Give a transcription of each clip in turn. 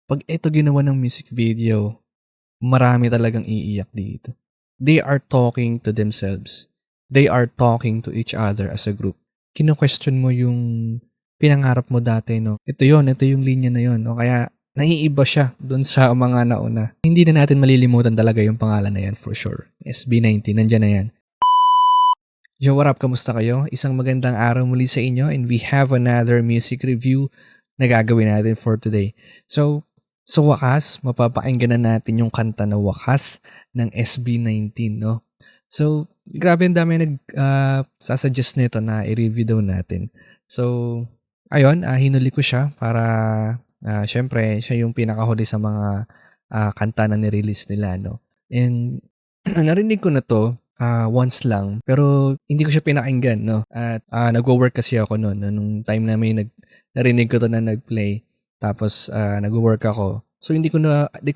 'Pag eto ginawa ng music video, marami talagang iiyak dito. They are talking to themselves. They are talking to each other as a group. Kino-question mo yung pinangarap mo dati 'no, ito yung linya na yun o kaya naiiba siya dun sa mga nauna. Hindi na natin malilimutan talaga yung pangalan na yan for sure. SB19, nandiyan na yan. Yo, what up? Kamusta kayo? Isang magandang araw muli sa inyo and we have another music review na gagawin natin for today. So, sa wakas, mapapakinggan na natin yung kanta na Wakas ng SB19, no? So, grabe ang dami sasuggest nito na i-review daw natin. So, ayun, hinuli ko siya para, syempre, siya yung pinakahuli sa mga kanta na nirelease nila, no? And, narinig ko na to, once lang, pero hindi ko siya pinakinggan, no? At nagwo-work kasi ako noon, nung time na may narinig ko to na nag-play. Tapos nagwo-work ako. So hindi ko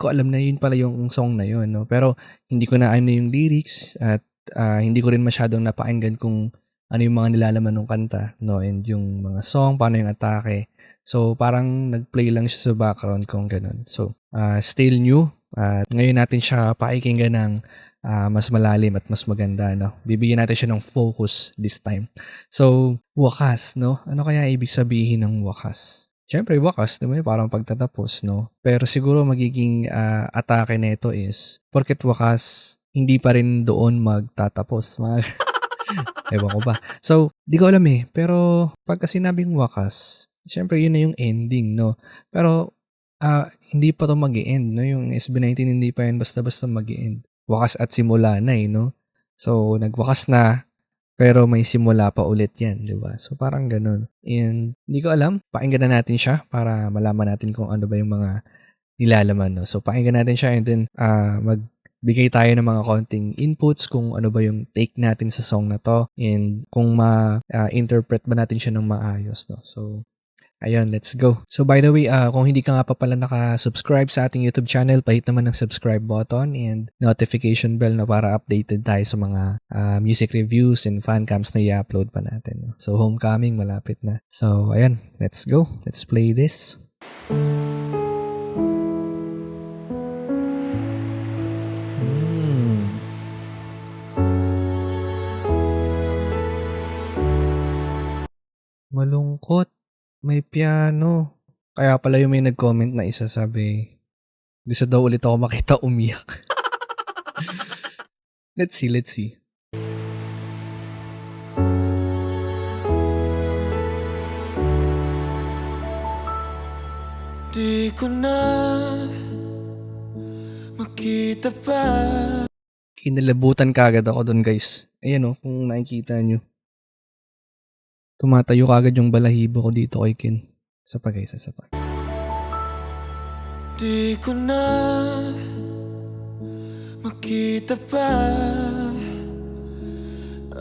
alam na yun pala yung song na yun, no? Pero hindi ko na ano yung lyrics at hindi ko rin masyadong napakinggan kung ano yung mga nilalaman ng kanta, no? And yung mga song, paano yung atake. So parang nag-play lang siya sa background kung ganun. So still new. At ngayon natin siya pakikinggan ng mas malalim at mas maganda, no? Bibigyan natin siya ng focus this time. So, wakas, no? Ano kaya ibig sabihin ng wakas? Siyempre, wakas, di ba? Parang pagtatapos, no? Pero siguro magiging atake nito is, porket wakas, hindi pa rin doon magtatapos. Ewan ko ba. So, di ko alam eh. Pero, pagka sinabing wakas, siyempre yun na yung ending, no? Pero, hindi pa to mag-i-end, no? Yung SB19 hindi pa yan basta-basta mag-i-end. Wakas at simula na eh, no? So, nagwakas na, pero may simula pa ulit yan, di ba? So, parang ganun. And, hindi ko alam. Pakinggan na natin siya para malaman natin kung ano ba yung mga nilalaman, no? So, pakinggan natin siya and then magbigay tayo ng mga konting inputs kung ano ba yung take natin sa song na to and kung ma-interpret ba natin siya ng maayos, no? So, ayun, let's go. So by the way, kung hindi ka nga pa pala naka-subscribe sa ating YouTube channel, pahit naman ng subscribe button and notification bell na para updated tayo sa mga music reviews and fan cams na i-upload pa natin. No? So homecoming, malapit na. So ayun, let's go. Let's play this. Malungkot. May piano. Kaya pala yung may nag-comment na isa sabi, gusto daw ulit ako makita umiyak. Let's see. Di ko na makita pa. Kinalabutan kagad ako dun, guys. Ayan kung nakikita nyo. Tumatayo kagad yung balahibo ko dito kay Ken. Isa pa guys, isa pa. Di ko na makita pa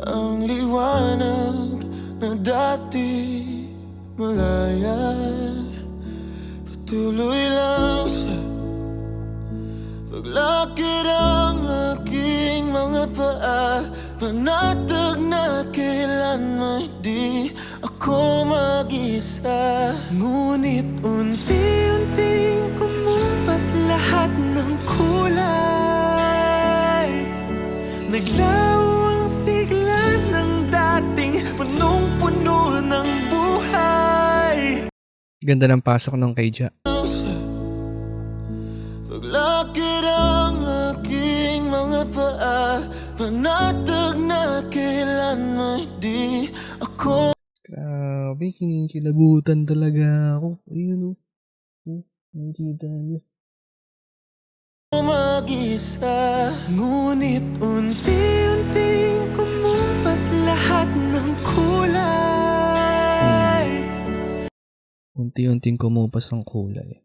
ang liwanag na dati malaya. Patuloy lang sa paglakad ang aking mga paa, panatag na kailanman di ako mag-isa. Ngunit unti-unting kumupas lahat ng kulay. Naglaho ang sigla ng dating punong-puno ng buhay. Ganda ng pasok ng Keija. Paglakad ang aking mga paa, panatag na kailanman di ako. Grabe, kinikilabutan talaga ako. Ayun nakikita niyo. Mag-isa, ngunit unti-unting kumupas lahat ng kulay. Unti-unting kumupas ang kulay.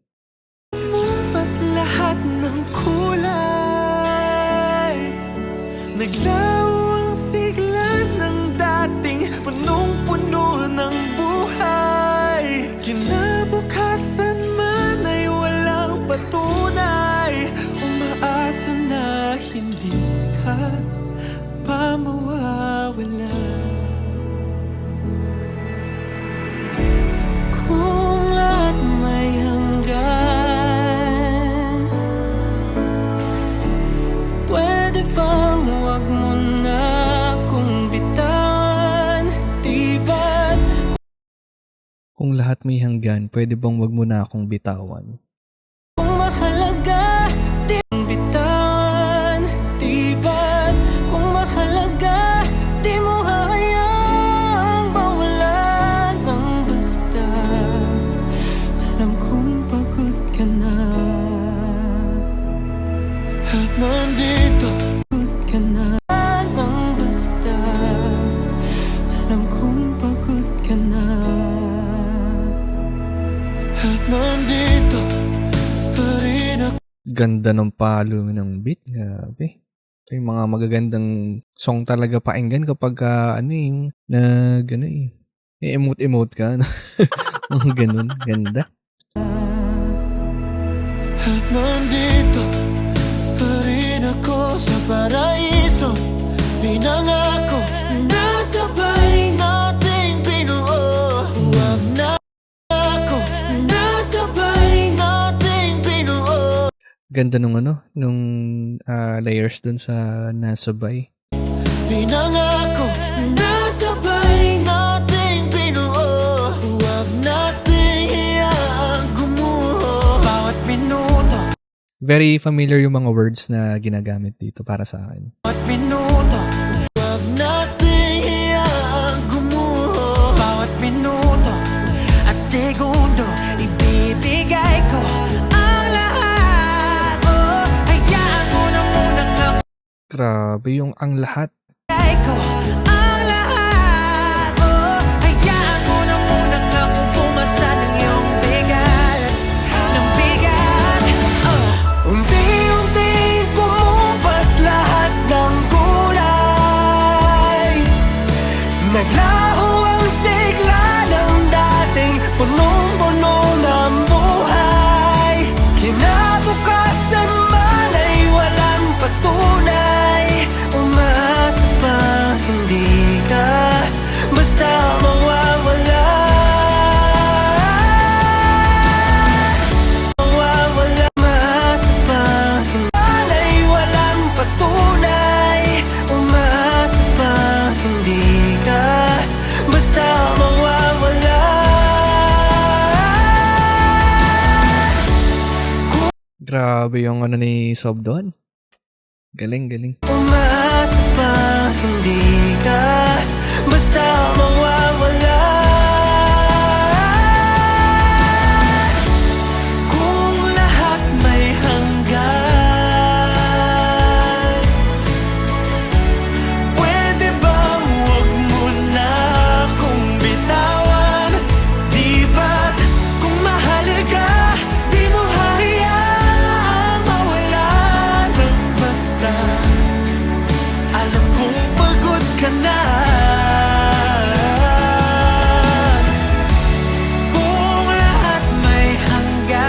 Kumupas lahat ng kulay. Naglaho ang sigla ng dating punong-puno ng buhay. Kinabukasan man ay walang patunay. Umaasa na hindi ka pa mawawala. Kung lahat may hanggan, lahat may hanggan, pwede bang wag mo na akong bitawan? Kung mahalaga, di mong bitawan. Di ba't kung mahalaga, di mo hayaang mawalan ng basta. Alam kong pagod ka na at nandito. Pagod ka na ng basta. Alam kong pagod ka na at nandito pa rin ako. Ganda ng palo ng beat, grabe. Ito yung mga magagandang song talaga pakinggan kapag yung emote-emote ka. Mga ganun, ganda. At nandito pa rin ako sa paraiso. Pinangako na sabay nating binuo. Huwag na ako na sabay nating binuo. Ganda nung layers dun sa nasabay. Pinangako na sabay nating binuo. Huwag nating iyaang gumuho. Bawat minuto, Very familiar yung mga words na ginagamit dito para sa akin. bawat minuto. Huwag nating iyaang gumuho. Bawat minuto at segundo, ibibigay ko ang lahat. Oh, hayaan mo na munang Grabe yung ang lahat. ibigay ko ang lahat. Oh, hayaan mo na munang akong pumasa ng iyong bigat. Ng bigat. Unti-unting kumupas lahat ng kulay. Naglaho ang sigla ng dating punong-puno ng buhay. Kinabukasan man ay walang patunay. Umasa pa hindi ka basta mawawala. Mawawala. Umasa pa hindi ay walang patunay. Umasa pa hindi ka basta mawawala. Grabe yung ni Sob doon. Galing, galing. Umasa pa hindi ka basta mawawala. Kung lahat may hanggan, pwede bang huwag mo na akong bitawan? Di ba't kung mahalaga, di mo hayaang mawala ng basta. Alam kong pagod ka na. Kung lahat may hanggan,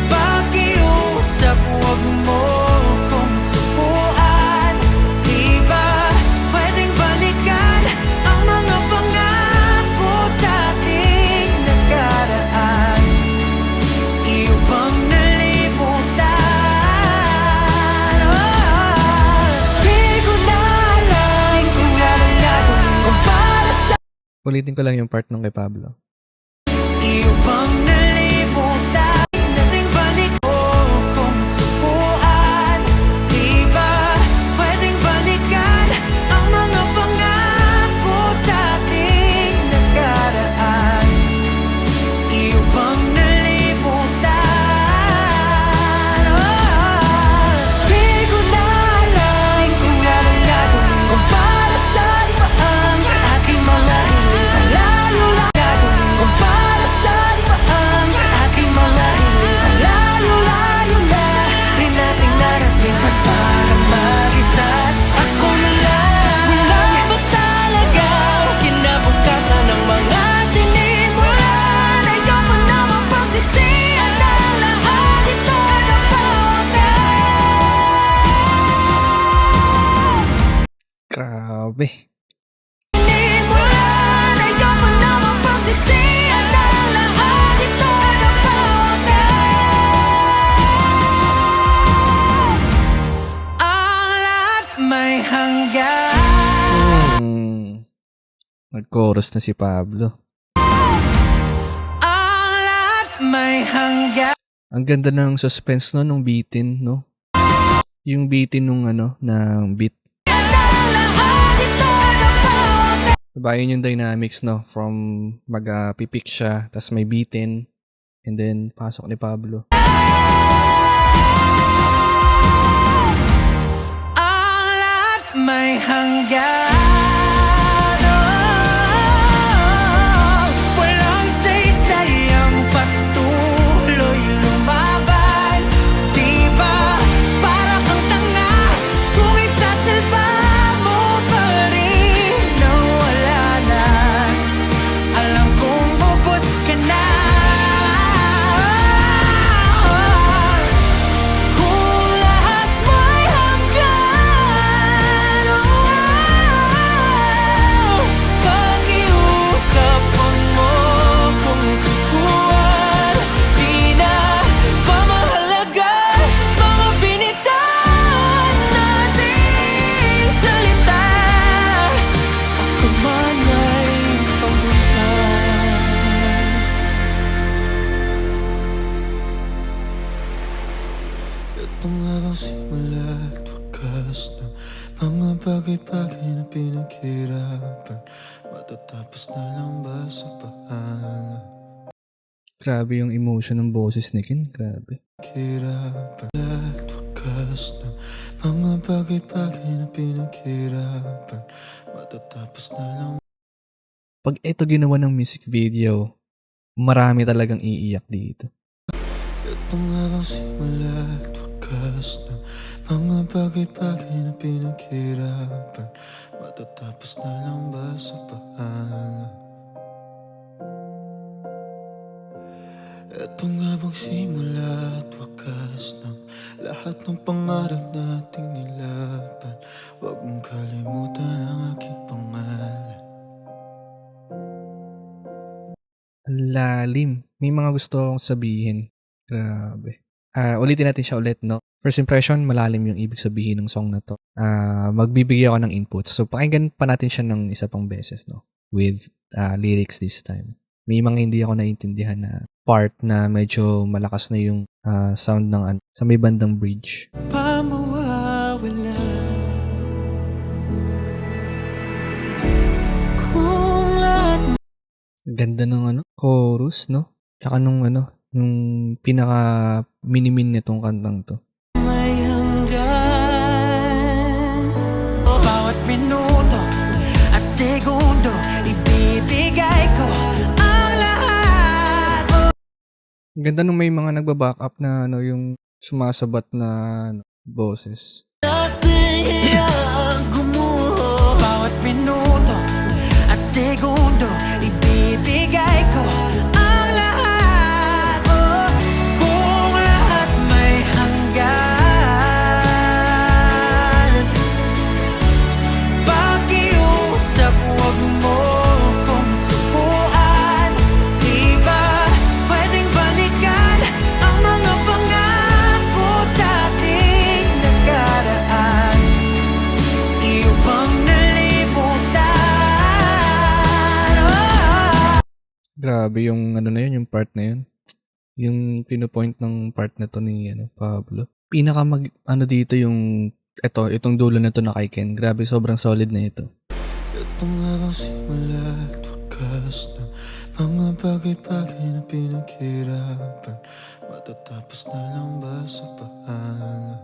pakiusap huwag mo kong sukuan. Di ba pwedeng balikan ang mga pangako sa ating nakaraan? Iyo bang nalimutan? Di ko na alam kung anong gagawin kung para sa Ulitin ko lang yung part nung kay Pablo. iyo bang nalimutan? Nating balik mo kung sukuan. Di ba pwedeng balikan ang mga pangako sa ating nakaraan? Iyo bang nalimutan? Di ko na alam kung anong gagawin kung para saan pa ang aking mga hiling. Malayo lang gagawin kung para saan pa ang aking mga hiling. Malayo-layo na rin nating narating at para mag-isa't ako na lang. Wala ba talaga ang kinabukasan ng mga sinimulan? Ayoko na mapagsisihan ang lahat ito na Grabe. sinimulan. Ayoko na mapagsisihan ang lahat ito na ang lahat may hanggan. Nag-chorus na si Pablo. Ang lahat may hanggan. Ang ganda ng suspense no, nung bitin, no? Yung bitin nung ng beat. Diba yun yung dynamics, no? From mag-pipick siya, tas may bitin, and then pasok ni Pablo. Ang lahat may hanggan. Walang saysay ang patuloy lumaban. Diba para kang tanga kung isasalba mo pa rin na wala na. Alam kong ubos ka na. Kung lahat may hanggan, pag-iusapan mo kung sukuan. Di na pa mahalaga mga binitawan nating salita. Ako man ay pamunta. Ito nga bang simula at wakas ng mga bagay-bagay na pinaghirapan? Matatapos na lang ba sa paalam? Grabe yung emotion ng boses ni Ken. Grabe. Hirapan at wakas ng mga bagay-bagay na pinaghirapan. Matatapos na lang. Pag ito ginawa ng music video, marami talagang iiyak dito. Ito nga bang simula at wakas ng mga bagay-bagay na pinaghirapan? Matatapos na lang ba sa paalam? Ito nga bang simula at wakas ng lahat ng pangarap nating nilaban? Huwag mong kalimutan ang aking pangalan. Ang lalim. May mga gusto akong sabihin. Grabe. Ulitin natin siya ulit, no? First impression, malalim yung ibig sabihin ng song na to. Magbibigay ako ng input. So, pakinggan pa natin siya ng isa pang beses, no? With lyrics this time. May mga hindi ako naiintindihan na part na medyo malakas na yung sound ng sa may bandang bridge. Pamawawala kung lahat Ganda ng chorus, no? Tsaka nung nung pinaka minimin nitong kantang to. may hanggan. Bawat minuto at segundo ibibigay ko ang lahat. Ang ganda nung may mga nagba-back up na yung sumasabat na boses. Ating iyang gumuho. Bawat minuto at segundo ibibigay ko ang lahat. Kung lahat may hanggan, pakiusap huwag mo kong sukuan. Diba pwedeng balikan ang mga pangako sa ating nakaraan? Iyo bang nalimutan? Grabe yung na yun, yung part na yun. Yung pinupoint ng part na to ni Pablo. Pinaka dito yung itong dulo na to na kay Ken. Grabe, sobrang solid na ito. Ito nga bang simula at wakas ng mga bagay-bagay na pinaghirapan? Matatapos na lang ba sa paalam?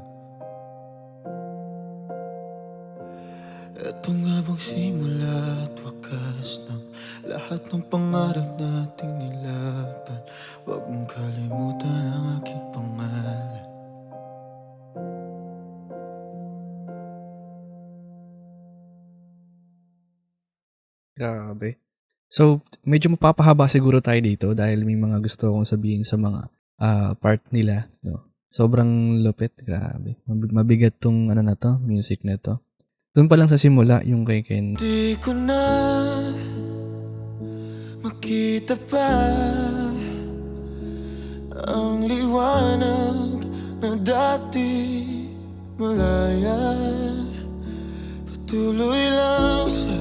Ito nga bang simula at wakas ng lahat ng pangarap nating nilaban? Huwag mong kalimutan ang aking pangalan. Grabe. So, medyo mapapahaba siguro tayo dito dahil may mga gusto akong sabihin sa mga part nila. No? Sobrang lupit. Grabe. Mabigat tong na to, music na to. Doon pa lang sa simula, yung kay Ken. Di ko na makita pa ang liwanag na dati malaya. Patuloy lang sa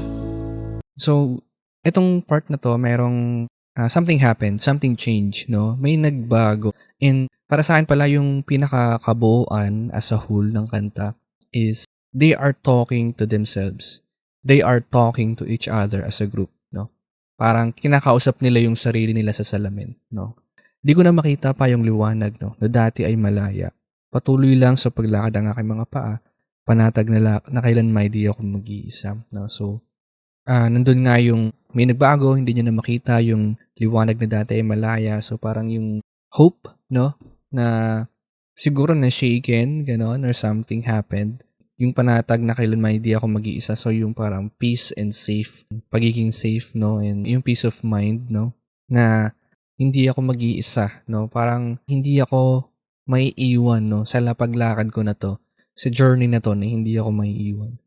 So, Itong part na 'to merong, something happened, something changed 'no, may nagbago. And para sa'kin pala yung pinakakabuuan as a whole ng kanta is they are talking to themselves. They are talking to each other as a group 'no. Parang kinakausap nila yung sarili nila sa salamin 'no. 'Di ko na makita pa yung liwanag 'no, na dati ay malaya. Patuloy lang sa paglakad ang aking mga paa, panatag na kailanman di ako mag-iisa 'no. So, nandun nga yung may nagbago, hindi niyo na makita yung liwanag na dati ay malaya. So, parang yung hope 'no, na siguro na-shaken gano'n or something happened. Yung panatag na kailanman hindi ako mag-iisa. So, yung parang peace and safe, pagiging safe 'no, and yung peace of mind 'no, na hindi ako mag-iisa 'no. Parang hindi ako maiiwan 'no, sa paglakad ko na 'to, sa journey na 'to na hindi ako maiiwan.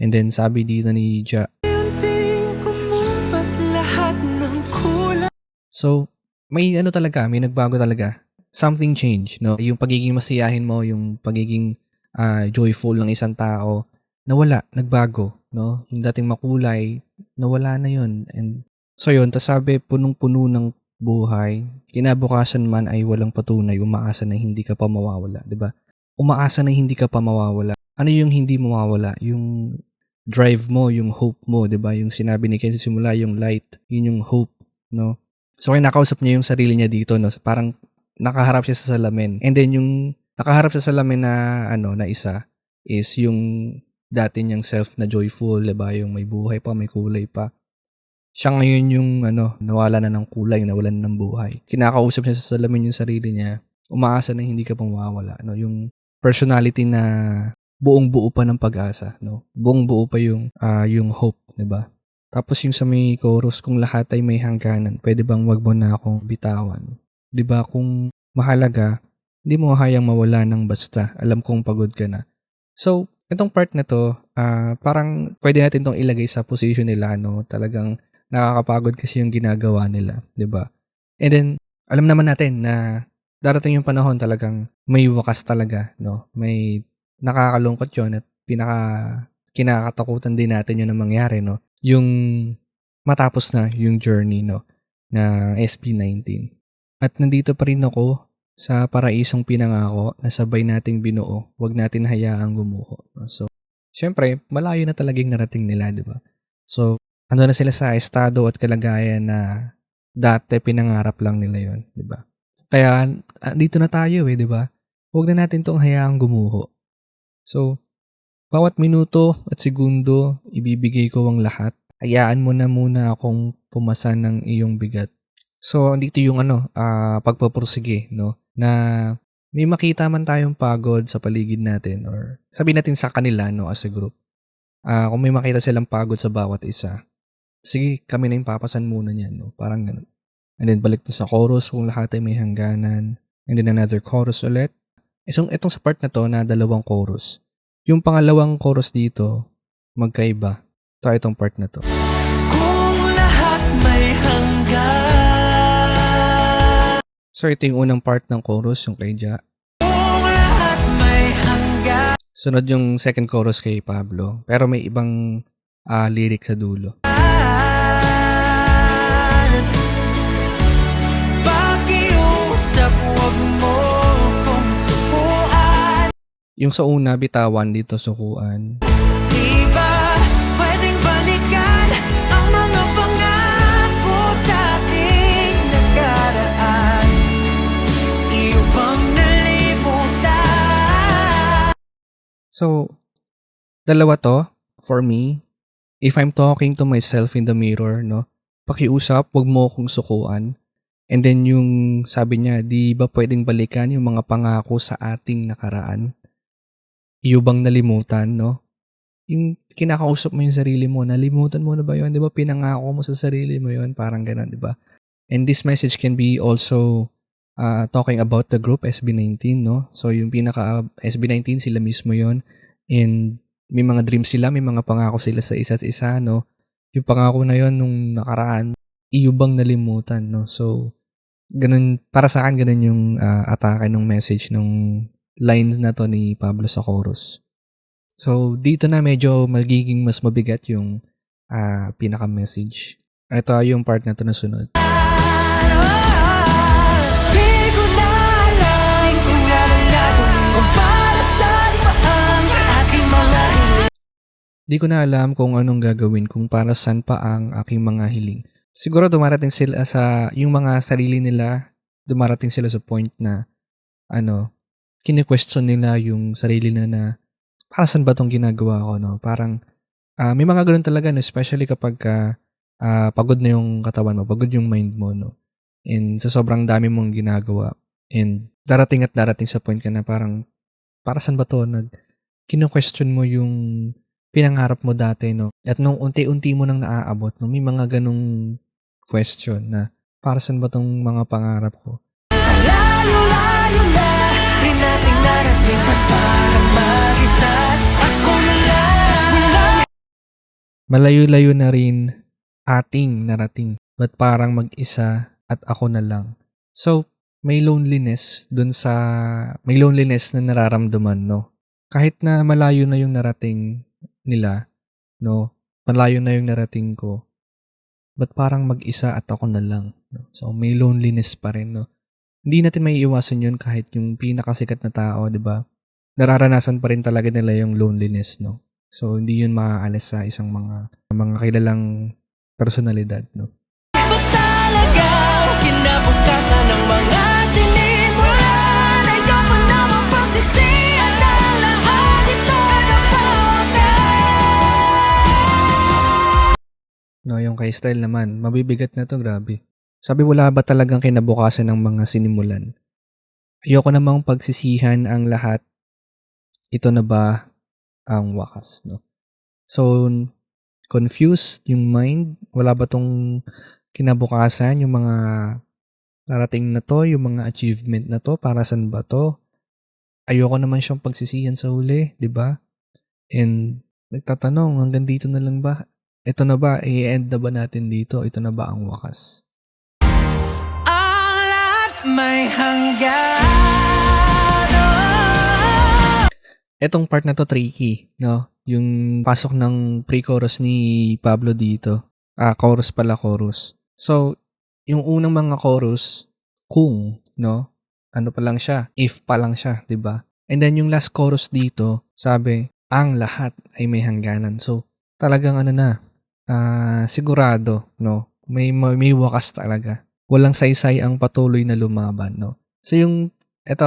And then sabi dito ni Ja, Unting kumumpas lahat ng kulay. so may ano talaga, may nagbago talaga. Something changed 'no, yung pagiging masiyahin mo, yung pagiging, joyful ng isang tao, nawala, nagbago 'no. Yung dating makulay, nawala na yun. And so yun, tas sabi punong-puno ng buhay, kinabukasan man ay walang patunay, umaasa na hindi ka pa mawawala, 'di ba? Umaasa na hindi ka pa mawawala. Ano yung hindi mawawala? Yung drive mo, yung hope mo, 'di ba? Yung sinabi ni Ken sa simula, yung light, yun yung hope 'no. So kinakausap niya yung sarili niya dito 'no, parang nakaharap siya sa salamin. And then yung nakaharap sa salamin na ano, na isa is yung dati niyang self na joyful, 'di ba? Yung may buhay pa, may kulay pa. Siya ngayon yung ano, nawala na ng kulay, nawalan na ng buhay. Kinakausap niya sa salamin yung sarili niya, umaasa na hindi ka pa mawawala 'no. Yung personality na buong-buo pa ng pag-asa 'no. Buong-buo pa yung hope, 'di ba? Tapos yung sa may chorus, "Kung lahat ay may hangganan, puwede bang wag mo na akong bitawan?" 'Di ba kung mahalaga, hindi mo hayang mawala ng basta, alam kong pagod ka na. So, itong part na 'to, parang puwede natin 'tong ilagay sa position nila 'no, talagang nakakapagod kasi yung ginagawa nila, 'di ba? And then, alam naman natin na darating yung panahon talagang may wakas talaga 'no, may nakakalungkot yun at kinakatakutan din natin yun na mangyari 'no, yung matapos na yung journey 'no, na SB19. At nandito pa rin ako sa paraisong pinangako na sabay nating binuo, 'wag natin hayaang gumuho 'no. So, siyempre malayo na talagang narating nila, 'di ba? So, ano na sila sa estado at kalagayan na dati pinangarap lang nila yun, 'di ba? Kaya, dito na tayo, 'di ba? 'Wag na natin 'tong hayaang gumuho. So, bawat minuto at segundo, ibibigay ko ang lahat. Hayaan mo na muna akong pumasa ng iyong bigat. So, andito yung ano, pagpupursige 'no, na may makita man tayong pagod sa paligid natin or sabihin natin sa kanila 'no, as a group. Kung may makita silang pagod sa bawat isa, sige kami na yung papasan muna niyan 'no, parang gano'n. And then balik na sa chorus, "Kung lahat ay may hangganan." And then another chorus ulit. Itong sa part na 'to na dalawang chorus. Yung pangalawang chorus dito, magkaiba. Itong part na 'to. Kung lahat may hanggan. So ito yung unang part ng chorus, yung kay Ja. Kung lahat may hanggan. Sunod yung second chorus kay Pablo, pero may ibang, lyric sa dulo. Pakiusap, huwag mo kong sukuan. Yung sa una, bitawan, dito sukuan. Di ba pwedeng balikan ang mga pangako sa ating nakaraan? Iyo bang nalimutan? So, dalawa 'to for me. If I'm talking to myself in the mirror 'no, pakiusap, 'wag mo akong sukuan. And then yung sabi niya, "Di ba puwedeng balikan yung mga pangako sa ating nakaraan? Iyo bang nalimutan?" 'No? Yung kinakausap mo yung sarili mo, nalimutan mo na ba yun? 'Di ba pinangako mo sa sarili mo yun, parang gano'n, 'di ba? And this message can be also, talking about the group SB19 'no? So yung pinaka SB19 sila mismo yun, and may mga dreams sila, may mga pangako sila sa isa't isa 'no? Yung pangako na yun nung nakaraan, iyo bang nalimutan 'no? So, gano'n para sa'kin gano'n yung, atake nung message nung lines na 'to ni Pablo sa chorus. So, dito na medyo magiging mas mabigat yung, pinaka-message. Ito yung part na 'to na sunod. Di ko na alam kung anong gagawin, kung para saan pa ang aking mga hiling. Di ko na alam kung anong gagawin, kung para saan pa ang aking mga hiling. Siguro dumarating sila sa yung mga sarili nila, dumarating sila sa point na kine-question nila yung sarili nila na para saan ba 'tong ginagawa ko, no? Parang may mga gano'n talaga, no? Especially kapag pagod na yung katawan mo, pagod yung mind mo, no? And sa sobrang dami mong ginagawa, and darating sa point ka na parang, para saan ba 'to? Kino-question mo yung pinangarap mo dati, no? At nung unti-unti mo nang naaabot, no, may mga ganong question na, para saan ba 'tong mga pangarap ko? Layo-layo na rin nating narating, at parang mag-isa ako na lang. Malayo-layo na rin ating narating, ba't parang mag-isa at ako na lang? So, may loneliness na nararamdaman, no? Kahit na malayo na yung narating nila, no? Malayo na yung narating ko, ba't parang mag-isa at ako na lang, no? So, may loneliness pa rin, no? Hindi natin maiiwasan yun kahit yung pinakasikat na tao, di ba? Nararanasan pa rin talaga nila yung loneliness, no? So, hindi yun maaalis sa isang mga kilalang personalidad, no? Iba talaga ang kinabukasan ng mga sinimulan. Ayoko na mapagsisihan ang lahat, ito na po. No, yung kay Style naman, mabibigat na to, grabe. Sabi, wala ba talagang kinabukasan ng mga sinimulan? Ayoko namang pagsisihan ang lahat, ito na ba ang wakas, no? So, confused yung mind, wala ba tong kinabukasan, yung mga narating na to, yung mga achievement na to, para saan ba to? Ayoko naman siyang pagsisihan sa huli, di ba? And nagtatanong, hanggang dito na lang ba? Ito na ba? I-end na ba natin dito? Ito na ba ang wakas? Ang lahat may hanggan. Etong part na to tricky, no? Yung pasok ng pre-chorus ni Pablo dito. Chorus. So, yung unang mga chorus, kung, no? Ano pa lang siya? If pa lang siya, 'di ba? And then yung last chorus dito, sabi, ang lahat ay may hangganan. So, talagang sigurado, no? May wakas talaga. Walang saysay ang patuloy na lumaban, no? So yung, eto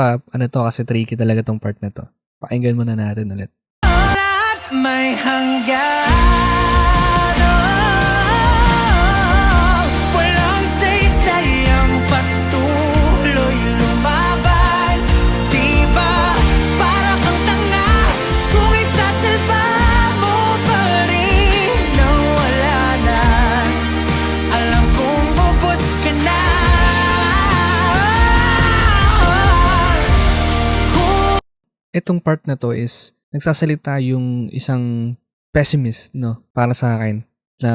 kasi tricky talaga tong part na to. Pakinggan muna natin ulit. Ang lahat may hanggan. Walang saysay ang patuloy lumaban. Di ba para kang tanga kung isasalba mo pa rin na wala na. Alam kong ubos ka na. Etong part na to is nagsasalita yung isang pessimist, no, para sa akin na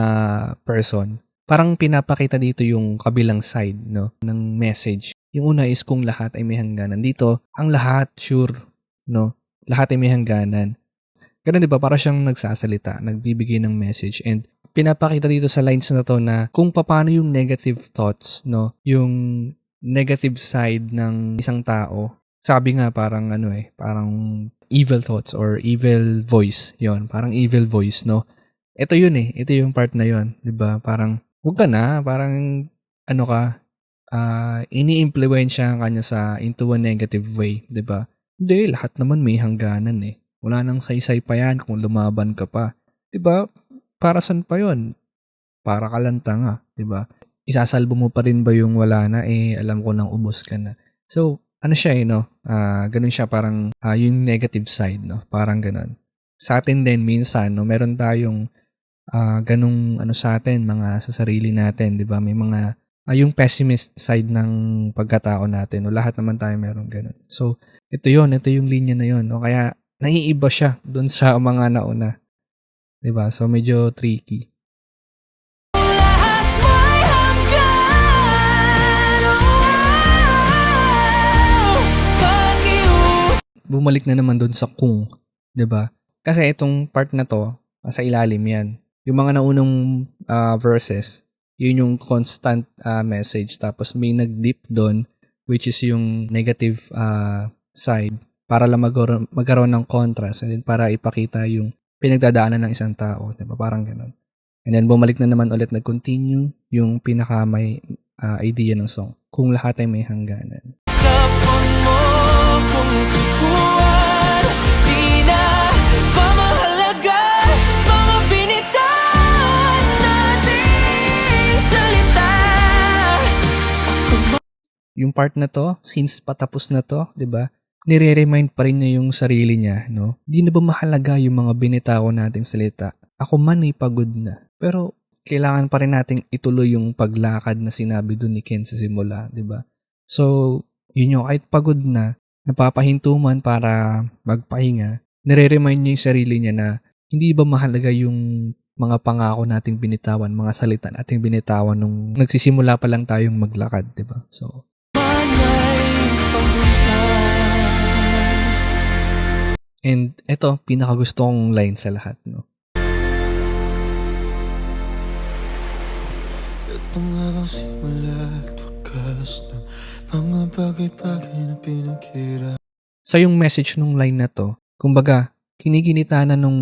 person. Parang pinapakita dito yung kabilang side, no, ng message. Yung una is kung lahat ay may hangganan. Dito, ang lahat, sure, no, lahat ay may hangganan. Ganun, di ba? Para siyang nagsasalita, nagbibigay ng message, and pinapakita dito sa lines na to na kung paano yung negative thoughts, no, yung negative side ng isang tao. Sabi nga parang parang evil thoughts or evil voice, yon, parang evil voice, no. Ito yun ito yung part na yon, 'di ba? Parang wag ka na, parang ini-impluwensya ka niya into a negative way, 'di ba? Hindi, lahat naman may hangganan Wala nang saysay pa yan kung lumaban ka pa. 'Di ba? Para saan pa yon? Para ka lang tanga, 'di ba? Isasalbo mo pa rin ba yung wala na, alam ko nang ubos ka na. So, ano siya no? Ganun siya, parang yung negative side, no? Parang ganun. Sa atin din minsan, no, meron tayong ganung sa atin, mga sa sarili natin, 'di ba? May mga yung pessimist side ng pagkatao natin. No? Lahat naman tayo meron ganun. So, ito yung linya na yon, no? Kaya naiiba siya doon sa mga nauna. 'Di ba? So, medyo tricky. Bumalik na naman doon sa kung, 'di ba? Kasi itong part na to, sa ilalim 'yan. Yung mga naunang verses, Yun yung constant message. Tapos may nag-dip doon, which is yung negative side, para lang magkaroon ng contrast and then para ipakita yung pinagdadaanan ng isang tao. Diba? Parang ganun. And then bumalik na naman ulit, nag-continue yung pinaka may idea ng song. Kung lahat ay may hangganan. Sa mo kung sikuan, di na pamahalaga mga binitawan nating salita. Yung part na to, since patapos na to, 'di ba? Nire-remind pa rin niya yung sarili niya, no? Di na ba mahalaga yung mga binitawan nating salita? Ako man ay pagod na. Pero kailangan pa rin nating ituloy yung paglakad na sinabi doon ni Ken sa simula, 'di ba? So, yun yung kahit pagod na, napapahinto man para magpahinga, nire-remind niya yung sarili niya na hindi ba mahalaga yung mga pangako nating binitawan, mga salita nating binitawan nung nagsisimula pa lang tayong maglakad, 'di ba? So, and eto, pinakagusto kong line sa lahat, no? Ito nga bang simula at wakas ng mga bagay-bagay na pinaghirap. So, yung message nung line na to, kumbaga, kinikinita na nung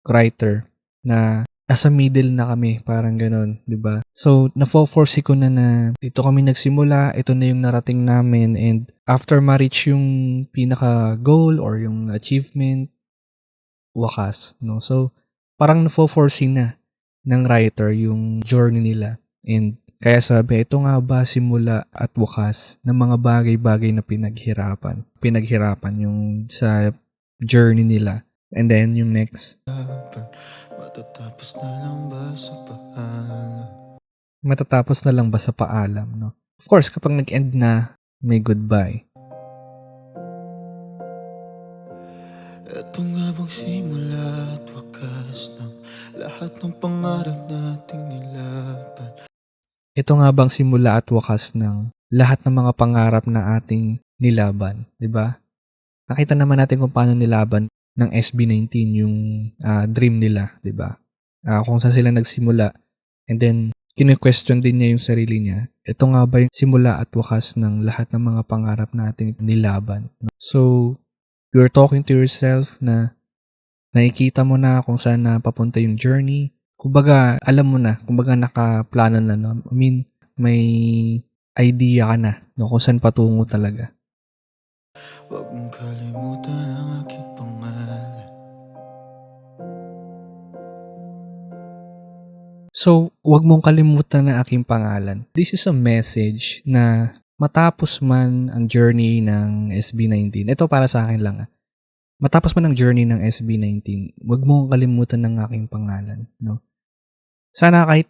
writer na nasa middle na kami, parang ganun, di ba? So, na-force ko na dito kami nagsimula, ito na yung narating namin, and after ma-reach yung pinaka-goal or yung achievement, wakas, no? So, parang na-force na ng writer yung journey nila. And kaya sabi, ito nga ba simula at wakas ng mga bagay-bagay na pinaghirapan. Pinaghirapan yung sa journey nila. And then yung next, Matatapos na lang ba sa paalam? matatapos na lang ba sa paalam, no? Of course, kapag nag-end na, may goodbye. Ito nga bang simula at wakas ng lahat ng pangarap nating nilaban? Ito nga bang simula at wakas ng lahat ng mga pangarap na ating nilaban, 'di ba? Nakita naman natin kung paano nilaban ng SB19 yung dream nila, 'di ba? Kung saan sila nagsimula, and then kine-question din niya yung sarili niya. Ito nga ba yung simula at wakas ng lahat ng mga pangarap nating nilaban? So, you're talking to yourself na nakikita mo na kung saan na papunta yung journey. Kumbaga, alam mo na, kumbaga nakaplano na, no? I mean, may idea ka na, no? Kung saan patungo talaga. Huwag mong kalimutan ang aking pangalan. So, huwag mong kalimutan na aking pangalan. This is a message na matapos man ang journey ng SB19, ito para sa akin lang, matapos man ang journey ng SB19, huwag mong kalimutan ng aking pangalan, no? Sana kahit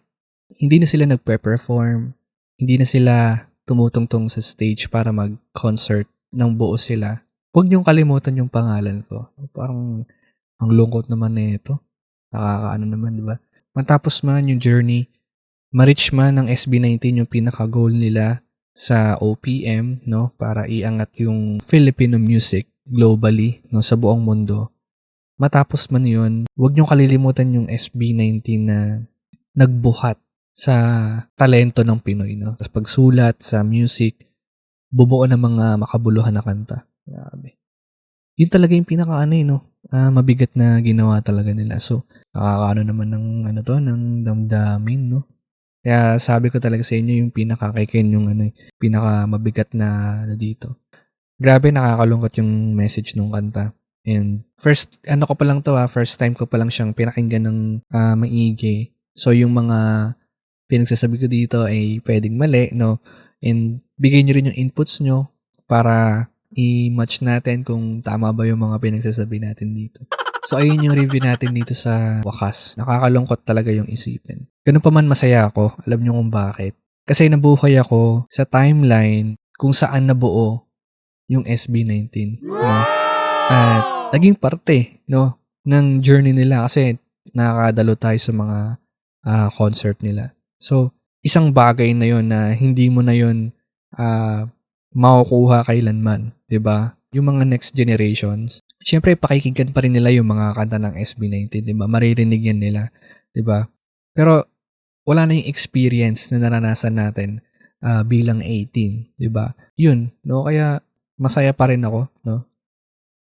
hindi na sila nagpe-perform, hindi na sila tumutungtong sa stage para mag-concert ng buo sila, huwag niyong kalimutan yung pangalan ko. Parang ang lungkot naman na ito. Nakakaano naman, di ba? Matapos man yung journey, ma-reach man ng SB19 yung pinaka-goal nila sa OPM, no? Para iangat yung Filipino music globally, no? Sa buong mundo. Matapos man yun, huwag niyong kalilimutan yung SB19 na nagbuhat sa talento ng Pinoy, no? Tapos pagsulat sa music, bumuo ng mga makabuluhan na kanta. Grabe. Yun talaga yung mabigat na ginawa talaga nila. So, nakakaano naman ng ng damdamin, no? Kaya sabi ko talaga sa inyo yung kay Ken yung pinaka mabigat na dito. Grabe, nakakalungkot yung message nung kanta. And first time ko pa lang siyang pinakinggan ng maigi. So, yung mga pinagsasabi ko dito ay pwedeng mali, no? And bigay nyo rin yung inputs nyo para i-match natin kung tama ba yung mga pinagsasabi natin dito. So, ayun yung review natin dito sa wakas. Nakakalungkot talaga yung isipin. Ganun pa man masaya ako. Alam nyo kung bakit. Kasi nabuhay ako sa timeline kung saan nabuo yung SB19. No? At naging parte, no, ng journey nila kasi nakakadalo tayo sa mga concert nila. So, isang bagay na yon na hindi mo na yon makukuha kailanman, 'di ba? Yung mga next generations, syempre pakikinggan pa rin nila yung mga kanta ng SB19, 'di ba? Maririnig yan nila, 'di ba? Pero wala na yung experience na naranasan natin bilang 18, 'di ba? Yun, no? Kaya masaya pa rin ako, no?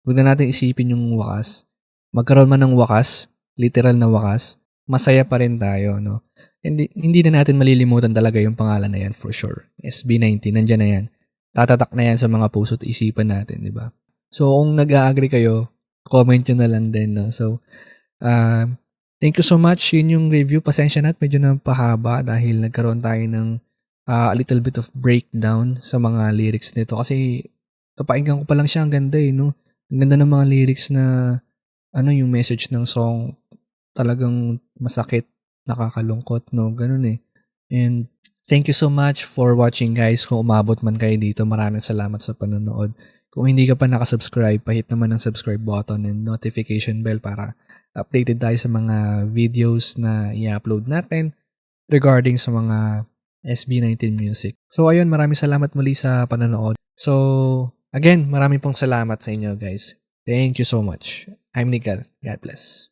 Huwag na natin isipin yung wakas. Magkaroon man ng wakas, literal na wakas, masaya pa rin tayo, no? Hindi na natin malilimutan talaga yung pangalan na yan for sure. SB19, nandiyan na yan. Tatatak na yan sa mga puso at isipan natin, di ba? So, kung nag-a-agree kayo, comment nyo na lang din, no? So, thank you so much. Yun yung review. Pasensya na at medyo napahaba dahil nagkaroon tayo ng a little bit of breakdown sa mga lyrics nito. Kasi, kapakinggan ko pa lang siya, ang ganda no? Ang ganda ng mga lyrics na, yung message ng song, talagang masakit, nakakalungkot, no? Ganun And thank you so much for watching, guys. Kung umabot man kayo dito, maraming salamat sa panonood. Kung hindi ka pa nakasubscribe, pahit naman ng subscribe button and notification bell para updated tayo sa mga videos na i-upload natin regarding sa mga SB19 music. So ayun, maraming salamat muli sa panonood. So again, maraming pong salamat sa inyo, guys. Thank you so much. I'm Nickel. God bless.